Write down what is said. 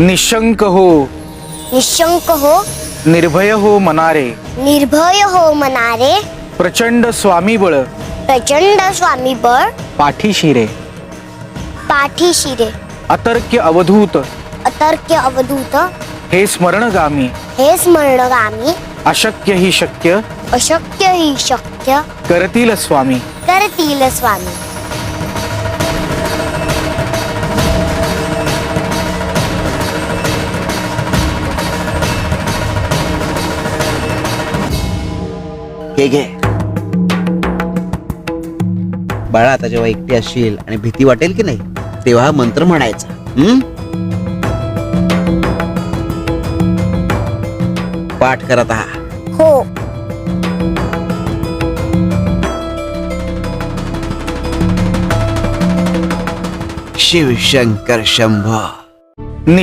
निशंक हो, निशंक हो, निर्भय हो मनारे, निर्भय हो मनारे, प्रचंड स्वामी बळ प्रचंड स्वामी बळ पाठीशी रे, पाठीशी रे, अतर्क्य अवधूत अतर्क्य अवधूत हे स्मरणगामी, हे स्मरणगामी, अशक्य ही शक्य अशक्य ही शक्य करतील स्वामी. करतील स्वामी. हे घे बाळा. आता जेव्हा एकटी असशील आणि भीती वाटेल की नाही, तेव्हा हा मंत्र म्हणायचा. पाठ करत आहा. हो. शिव शंकर शंभो.